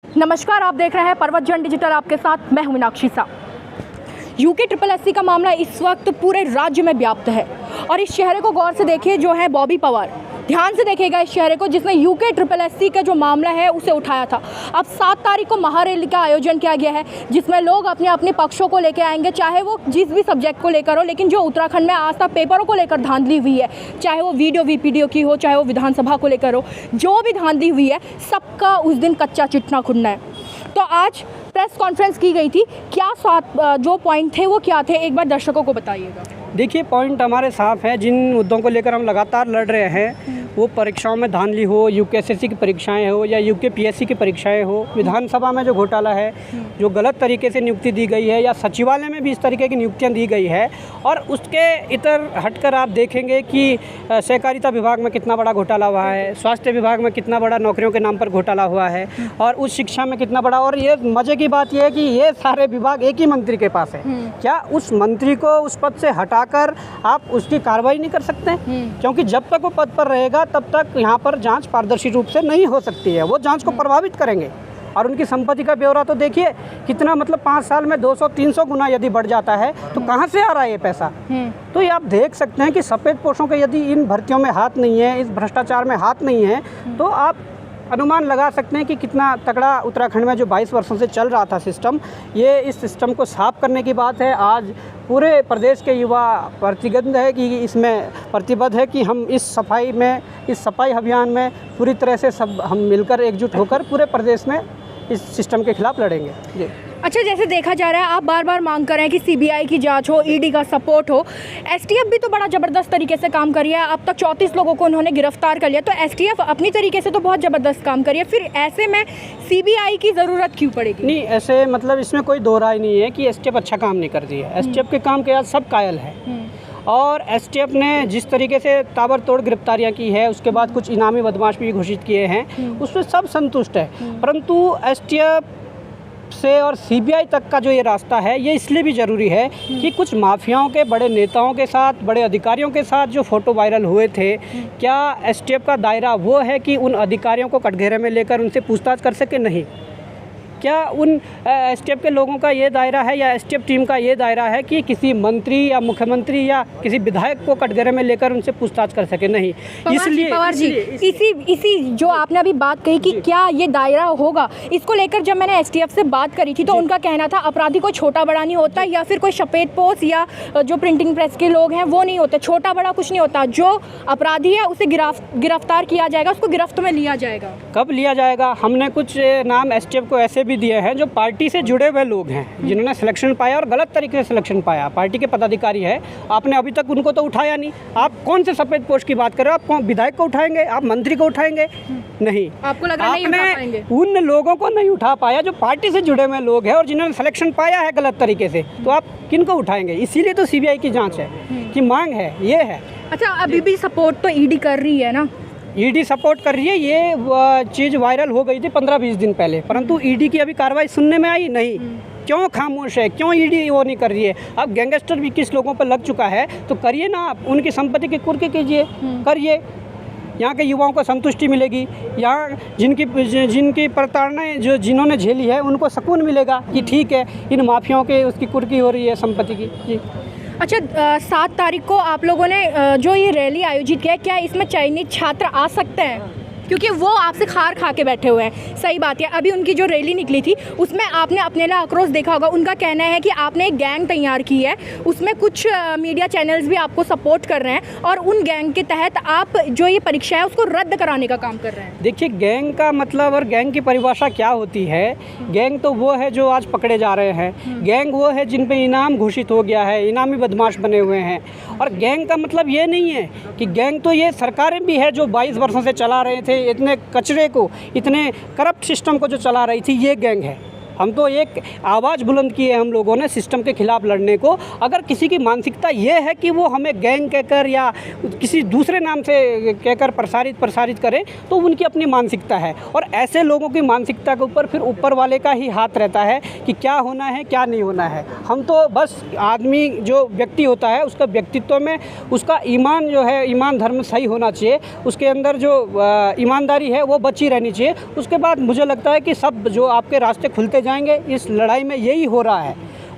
नमस्कार, आप देख रहे हैं पर्वत जन डिजिटल। आपके साथ मैं हूं मीनाक्षी सा। यूके SSSC का मामला इस वक्त पूरे राज्य में व्याप्त है और इस चेहरे को गौर से देखिए, जो है बॉबी पवार। ध्यान से देखिएगा इस चेहरे को, जिसने यूके SSSC का जो मामला है उसे उठाया था। अब 7 तारीख को महारैली का आयोजन किया गया है, जिसमें लोग अपने अपने पक्षों को लेकर आएंगे, चाहे वो जिस भी सब्जेक्ट को लेकर हो। लेकिन जो उत्तराखंड में आज तक पेपरों को लेकर धांधली हुई है, चाहे वो वीडियो VPDO की हो, चाहे वो विधानसभा को लेकर हो, जो भी धांधली हुई है, सबका उस दिन कच्चा चिट्ठा खुलना है। तो आज प्रेस कॉन्फ्रेंस की गई थी। क्या 7 जो पॉइंट थे वो क्या थे, एक बार दर्शकों को बताइएगा। देखिए, पॉइंट हमारे साफ हैं। जिन मुद्दों को लेकर हम लगातार लड़ रहे हैं, वो परीक्षाओं में धांधली हो, यूके SSSC की परीक्षाएं हो या यूके PSC की परीक्षाएं हो, विधानसभा में जो घोटाला है, जो गलत तरीके से नियुक्ति दी गई है, या सचिवालय में भी इस तरीके की नियुक्तियां दी गई है। और उसके इतर हटकर आप देखेंगे कि सहकारिता विभाग में कितना बड़ा घोटाला हुआ है, स्वास्थ्य विभाग में कितना बड़ा नौकरियों के नाम पर घोटाला हुआ है, और उच्च शिक्षा में कितना बड़ा। और ये मज़े की बात यह है कि ये सारे विभाग एक ही मंत्री के पास है। क्या उस मंत्री को उस पद से हटाकर आप उसकी कार्रवाई नहीं कर सकते? क्योंकि जब तक वो पद पर रहेगा तब तक यहाँ पर जांच पारदर्शी रूप से नहीं हो सकती है। वो जांच को प्रभावित करेंगे। और उनकी संपत्ति का ब्यौरा तो देखिए कितना, मतलब 5 साल में 200-300 गुना यदि बढ़ जाता है तो कहाँ से आ रहा है ये पैसा? तो ये आप देख सकते हैं कि सफ़ेद पोशों के यदि इन भर्तियों में हाथ नहीं है, इस भ्रष्टाचार में हाथ नहीं है, तो आप अनुमान लगा सकते हैं कि कितना तगड़ा उत्तराखंड में जो 22 वर्षों से चल रहा था सिस्टम, ये इस सिस्टम को साफ करने की बात है। आज पूरे प्रदेश के युवा प्रतिबद्ध है कि इसमें प्रतिबद्ध है कि हम इस सफाई अभियान में पूरी तरह से सब हम मिलकर एकजुट होकर पूरे प्रदेश में इस सिस्टम के खिलाफ लड़ेंगे। जी। अच्छा, जैसे देखा जा रहा है, आप बार बार मांग कर रहे हैं कि CBI की जांच हो, ED का सपोर्ट हो। STF भी तो बड़ा ज़बरदस्त तरीके से काम कर रही है। अब तक 34 लोगों को उन्होंने गिरफ्तार कर लिया। तो STF अपनी तरीके से तो बहुत ज़बरदस्त काम कर रही है, फिर ऐसे में CBI की ज़रूरत क्यों पड़ेगी? नहीं, ऐसे मतलब इसमें कोई दो राय नहीं है कि STF अच्छा काम नहीं कर रही है। STF के काम के आज सब कायल है। और STF ने जिस तरीके से ताबड़तोड़ गिरफ्तारियां की है, उसके बाद कुछ इनामी बदमाश भी घोषित किए हैं, उसमें सब संतुष्ट है। परंतु STF से और CBI तक का जो ये रास्ता है, ये इसलिए भी ज़रूरी है कि कुछ माफियाओं के बड़े नेताओं के साथ, बड़े अधिकारियों के साथ जो फ़ोटो वायरल हुए थे, क्या STF का दायरा वो है कि उन अधिकारियों को कटघरे में लेकर उनसे पूछताछ कर सके? नहीं। क्या उन STF के लोगों का ये दायरा है या STF टीम का ये दायरा है कि किसी मंत्री या मुख्यमंत्री या किसी विधायक को कटघरे में लेकर उनसे पूछताछ कर सके? नहीं। इसी जो आपने अभी बात कही कि क्या ये दायरा होगा, इसको लेकर जब मैंने STF से बात करी थी तो उनका कहना था अपराधी कोई छोटा बड़ा नहीं होता, या फिर कोई सफ़ेद पोस्ट या जो प्रिंटिंग प्रेस के लोग हैं वो नहीं होते। छोटा बड़ा कुछ नहीं होता। जो अपराधी है उसे गिरफ्तार किया जाएगा, उसको गिरफ्त में लिया जाएगा। कब लिया जाएगा? हमने कुछ नाम STF को ऐसे भी दिए हैं जो पार्टी से जुड़े हुए लोग हैं, जिन्होंने सिलेक्शन पाया और गलत तरीके से सिलेक्शन पाया। पार्टी के पदाधिकारी है, आपने अभी तक उनको तो उठाया नहीं। आप कौन से सफ़ेद पोस्ट की बात कर रहे हो? आप कौन विधायक को उठाएंगे? आप मंत्री को उठाएंगे? नहीं। आपको लग रहा है नहीं उठा पाएंगे? उन लोगों को नहीं उठा पाया जो पार्टी से जुड़े हुए लोग हैं और जिन्होंने सिलेक्शन पाया है गलत तरीके से, तो आप किनको उठाएंगे? इसीलिए तो CBI की जाँच है कि मांग है, ये है। अच्छा, अभी भी सपोर्ट तो ED कर रही है ना? ED सपोर्ट कर रही है। ये चीज़ वायरल हो गई थी 15-20 दिन पहले, परंतु ED की अभी कार्रवाई सुनने में आई नहीं। क्यों खामोश है? क्यों ED वो नहीं कर रही है? अब गैंगस्टर भी किस लोगों पर लग चुका है, तो करिए ना आप, उनकी संपत्ति की कुर्की कीजिए, करिए। यहाँ के युवाओं को संतुष्टि मिलेगी। यहाँ जिनकी प्रताड़नाएँ जिन्होंने झेली है, उनको सुकून मिलेगा कि ठीक है, इन माफियाओं के उसकी कुर्की हो रही है संपत्ति की। जी। अच्छा, 7 तारीख को आप लोगों ने जो ये रैली आयोजित किया है, क्या इसमें चयनित छात्र आ सकते हैं? क्योंकि वो आपसे खार खा के बैठे हुए हैं। सही बात है। अभी उनकी जो रैली निकली थी उसमें आपने अपने लिए आक्रोश देखा होगा। उनका कहना है कि आपने एक गैंग तैयार की है, उसमें कुछ मीडिया चैनल्स भी आपको सपोर्ट कर रहे हैं, और उन गैंग के तहत आप जो ये परीक्षा है उसको रद्द कराने का काम कर रहे हैं। देखिए, गैंग का मतलब और गैंग की परिभाषा क्या होती है? गैंग तो वो है जो आज पकड़े जा रहे हैं। गैंग वो है जिन पे इनाम घोषित हो गया है, इनामी बदमाश बने हुए हैं। और गैंग का मतलब ये नहीं है कि गैंग तो ये सरकारें भी है जो 22 वर्षों से चला रहे थे, इतने कचरे को, इतने करप्ट सिस्टम को जो चला रही थी, ये गैंग है। हम तो एक आवाज़ बुलंद की है हम लोगों ने सिस्टम के खिलाफ लड़ने को। अगर किसी की मानसिकता ये है कि वो हमें गैंग कहकर या किसी दूसरे नाम से कहकर प्रसारित करें तो उनकी अपनी मानसिकता है, और ऐसे लोगों की मानसिकता के ऊपर फिर ऊपर वाले का ही हाथ रहता है कि क्या होना है क्या नहीं होना है। हम तो बस आदमी जो व्यक्ति होता है उसका व्यक्तित्व में उसका ईमान जो है, ईमान धर्म सही होना चाहिए, उसके अंदर जो ईमानदारी है वो बची रहनी चाहिए। उसके बाद मुझे लगता है कि सब जो आपके रास्ते खुलते जाएंगे। इस लड़ाई में यही हो रहा है।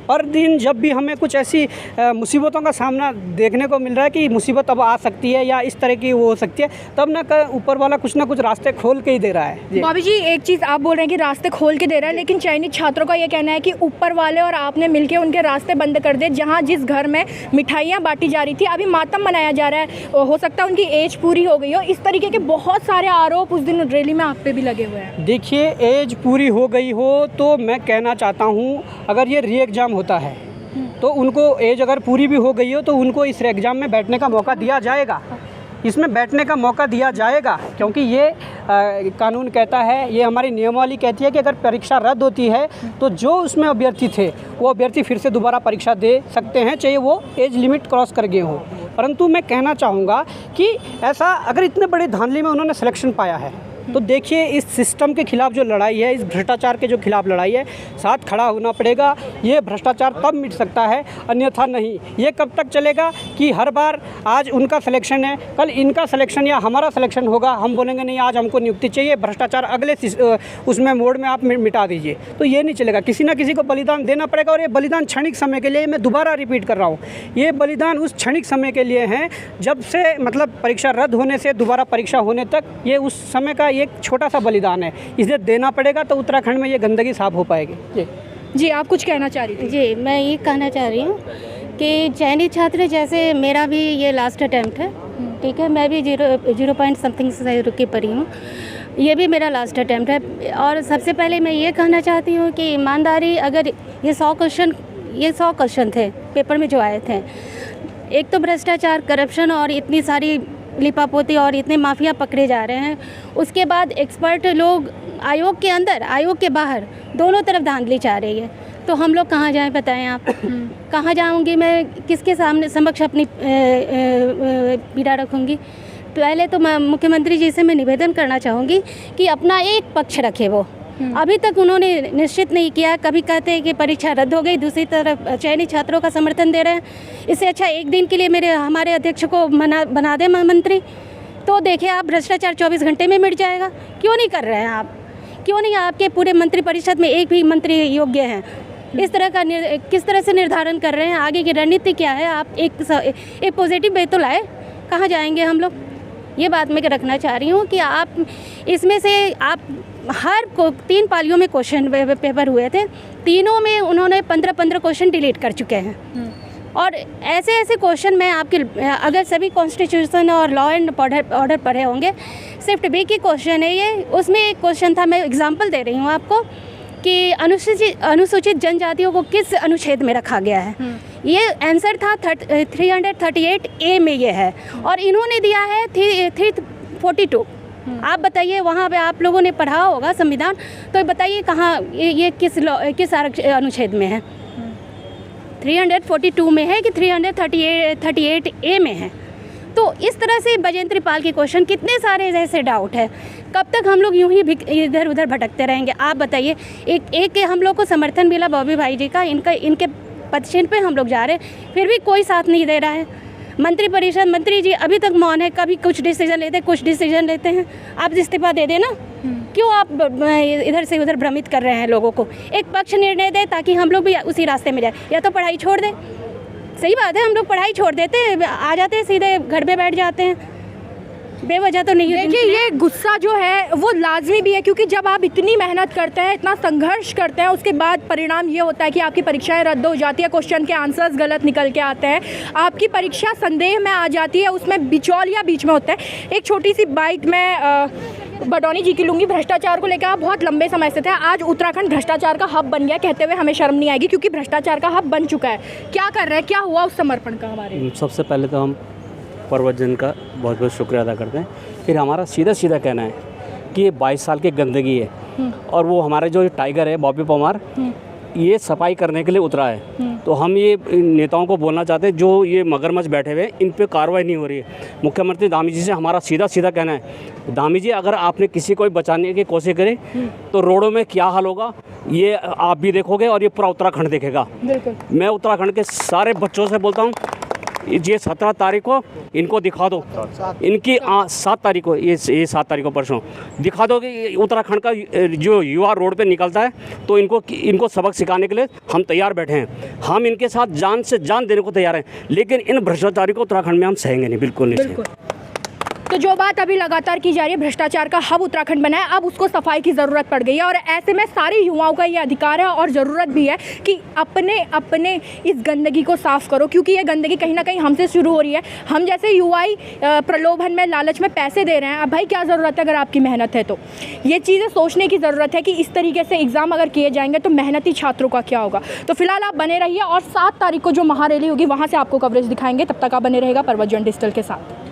पर दिन जब भी हमें कुछ ऐसी मुसीबतों का सामना देखने को मिल रहा है कि मुसीबत अब आ सकती है या इस तरह की वो हो सकती है, तब ना ऊपर वाला कुछ ना कुछ रास्ते खोल के ही दे रहा है। बॉबी जी, एक चीज़ आप बोल रहे हैं कि रास्ते खोल के दे रहा है, लेकिन चयनित छात्रों का ये कहना है कि ऊपर वाले और आपने मिलकर उनके रास्ते बंद कर दिए। जहाँ जिस घर में मिठाइयाँ बांटी जा रही थी, अभी मातम मनाया जा रहा है, हो सकता है उनकी एज पूरी हो गई हो। इस तरीके के बहुत सारे आरोप उस दिन रैली में आप पे भी लगे हुए हैं। देखिए, एज पूरी हो गई हो तो मैं कहना चाहता हूँ, अगर ये री एग्ज़ाम होता है तो उनको एज अगर पूरी भी हो गई हो तो उनको इस एग्ज़ाम में बैठने का मौका दिया जाएगा, इसमें बैठने का मौका दिया जाएगा। क्योंकि ये कानून कहता है, ये हमारी नियमावली कहती है कि अगर परीक्षा रद्द होती है तो जो उसमें अभ्यर्थी थे वो अभ्यर्थी फिर से दोबारा परीक्षा दे सकते हैं, चाहे वो एज लिमिट क्रॉस कर गए हों। परंतु मैं कहना चाहूँगा कि ऐसा अगर इतने बड़े धांधली में उन्होंने सिलेक्शन पाया है तो देखिए, इस सिस्टम के खिलाफ जो लड़ाई है, इस भ्रष्टाचार के जो खिलाफ लड़ाई है, साथ खड़ा होना पड़ेगा। ये भ्रष्टाचार तब मिट सकता है, अन्यथा नहीं। ये कब तक चलेगा कि हर बार आज उनका सिलेक्शन है, कल इनका सिलेक्शन या हमारा सिलेक्शन होगा, हम बोलेंगे नहीं आज हमको नियुक्ति चाहिए, भ्रष्टाचार अगले उसमें मोड़ में आप मिटा दीजिए, तो ये नहीं चलेगा। किसी ना किसी को बलिदान देना पड़ेगा, और ये बलिदान क्षणिक समय के लिए, मैं दोबारा रिपीट कर रहा हूँ, ये बलिदान उस क्षणिक समय के लिए हैं जब से मतलब परीक्षा रद्द होने से दोबारा परीक्षा होने तक, ये उस समय का एक छोटा सा बलिदान है। इसे देना पड़ेगा तो उत्तराखंड में ये गंदगी साफ हो पाएगी। जी, आप कुछ कहना चाह रही थी? जी, मैं ये कहना चाह रही हूँ कि चयनित छात्र, जैसे मेरा भी ये लास्ट अटैम्प्ट है, ठीक है, मैं भी 0 समथिंग से रुकी पड़ी हूँ, ये भी मेरा लास्ट अटैम्प्ट है। और सबसे पहले मैं ये कहना चाहती हूँ कि ईमानदारी, अगर ये 100 क्वेश्चन थे पेपर में जो आए थे, एक तो भ्रष्टाचार, करप्शन और इतनी सारी लिपापोती और इतने माफिया पकड़े जा रहे हैं, उसके बाद एक्सपर्ट लोग आयोग के अंदर, आयोग के बाहर, दोनों तरफ धांधली चाह रही है, तो हम लोग कहाँ जाएं बताएं आप? कहाँ जाऊंगी मैं, किसके सामने समक्ष अपनी पीड़ा रखूंगी? पहले तो मैं मुख्यमंत्री जी से मैं निवेदन करना चाहूँगी कि अपना एक पक्ष रखे वो। अभी तक उन्होंने निश्चित नहीं किया। कभी कहते हैं कि परीक्षा रद्द हो गई, दूसरी तरफ चयनित छात्रों का समर्थन दे रहे हैं। इससे अच्छा एक दिन के लिए हमारे अध्यक्ष को बना दे मंत्री, तो देखिए आप, भ्रष्टाचार 24 घंटे में मिट जाएगा। क्यों नहीं कर रहे हैं आप? क्यों नहीं? आपके पूरे मंत्रिपरिषद में एक भी मंत्री योग्य हैं? इस तरह का किस तरह से निर्धारण कर रहे हैं? आगे की रणनीति क्या है? आप एक पॉजिटिव वे तो लाए। कहाँ जाएंगे हम लोग? ये बात मैं रखना चाह रही हूँ कि आप इसमें से आप हर 3 पालियों में क्वेश्चन पेपर हुए थे, तीनों में उन्होंने 15 क्वेश्चन डिलीट कर चुके हैं। और ऐसे क्वेश्चन में आपके, अगर सभी कॉन्स्टिट्यूशन और लॉ एंड ऑर्डर पढ़े होंगे, शिफ्ट बी की क्वेश्चन है ये। उसमें एक क्वेश्चन था, मैं एग्जांपल दे रही हूँ आपको, कि अनुसूचित जनजातियों को किस अनुच्छेद में रखा गया है। ये आंसर था 338A में ये है, और इन्होंने दिया है 342। आप बताइए, वहाँ पे आप लोगों ने पढ़ा होगा संविधान, तो बताइए कहाँ ये किस अनुच्छेद में है? 342 में है कि 338A में है? तो इस तरह से बजेंद्र पाल के क्वेश्चन, कितने सारे ऐसे डाउट है। कब तक हम लोग यूं ही इधर उधर भटकते रहेंगे? आप बताइए। एक हम लोग को समर्थन मिला बॉबी भाई जी का, इनके पदचिन्ह पे हम लोग जा रहे हैं, फिर भी कोई साथ नहीं दे रहा है। मंत्रिपरिषद मंत्री जी अभी तक मौन है, कभी कुछ डिसीजन लेते हैं। आप इस्तीफा दे देना। क्यों आप इधर से उधर भ्रमित कर रहे हैं लोगों को? एक पक्ष निर्णय दे ताकि हम लोग भी उसी रास्ते में जाए, या तो पढ़ाई छोड़ दें। सही बात है, हम लोग पढ़ाई छोड़ देते हैं, आ जाते हैं सीधे घर पे बैठ जाते हैं, बेवजह तो नहीं। देखिए, ये गुस्सा जो है वो लाजमी भी है, क्योंकि जब आप इतनी मेहनत करते हैं, इतना संघर्ष करते हैं, उसके बाद परिणाम ये होता है कि आपकी परीक्षाएं रद्द हो जाती है, क्वेश्चन के आंसर्स गलत निकल के आते हैं, आपकी परीक्षा संदेह में आ जाती है, उसमें बिचौलिया बीच में होता है। एक छोटी सी बाइट में बडौनी जी की लूँगी। भ्रष्टाचार को लेकर आप बहुत लंबे समय से थे, आज उत्तराखंड भ्रष्टाचार का हब बन गया, कहते हुए हमें शर्म नहीं आएगी, क्योंकि भ्रष्टाचार का हब बन चुका है। क्या कर रहे हैं, क्या हुआ उस समर्पण का हमारे? सबसे पहले तो हम पर्वतजन का बहुत बहुत शुक्रिया अदा करते हैं। फिर हमारा सीधा कहना है कि ये 22 साल की गंदगी है, और वो हमारे जो टाइगर है बॉबी पवार, ये सफाई करने के लिए उतरा है। तो हम ये नेताओं को बोलना चाहते हैं, जो ये मगरमच्छ बैठे हुए हैं, इन पे कार्रवाई नहीं हो रही है। मुख्यमंत्री धामी जी से हमारा सीधा सीधा कहना है, धामी जी अगर आपने किसी को बचाने की कोशिश करी तो रोडों में क्या हाल होगा ये आप भी देखोगे और ये पूरा उत्तराखंड देखेगा। मैं उत्तराखंड के सारे बच्चों से बोलता हूँ, ये 17 तारीख को इनको दिखा दो, इनकी 7 तारीख को, ये 7 तारीख को परसों दिखा दो कि उत्तराखंड का जो युवा रोड पे निकलता है तो इनको सबक सिखाने के लिए हम तैयार बैठे हैं। हम इनके साथ जान से जान देने को तैयार हैं, लेकिन इन भ्रष्टाचारी को उत्तराखंड में हम सहेंगे नहीं, बिल्कुल नहीं सहेंगे। तो जो बात अभी लगातार की जा रही है, भ्रष्टाचार का हब उत्तराखंड बना है, अब उसको सफाई की ज़रूरत पड़ गई है और ऐसे में सारे युवाओं का ये अधिकार है और ज़रूरत भी है कि अपने इस गंदगी को साफ़ करो, क्योंकि ये गंदगी कहीं ना कहीं हमसे शुरू हो रही है। हम जैसे युवाई प्रलोभन में, लालच में पैसे दे रहे हैं। अब भाई क्या ज़रूरत है, अगर आपकी मेहनत है तो ये चीज़ें सोचने की ज़रूरत है कि इस तरीके से एग्ज़ाम अगर किए जाएंगे तो मेहनती छात्रों का क्या होगा। तो फिलहाल आप बने रहिए और 7 तारीख को जो महारैली होगी वहाँ से आपको कवरेज दिखाएंगे। तब तक आप बने रहेगा परवत जन डिजिटल के साथ।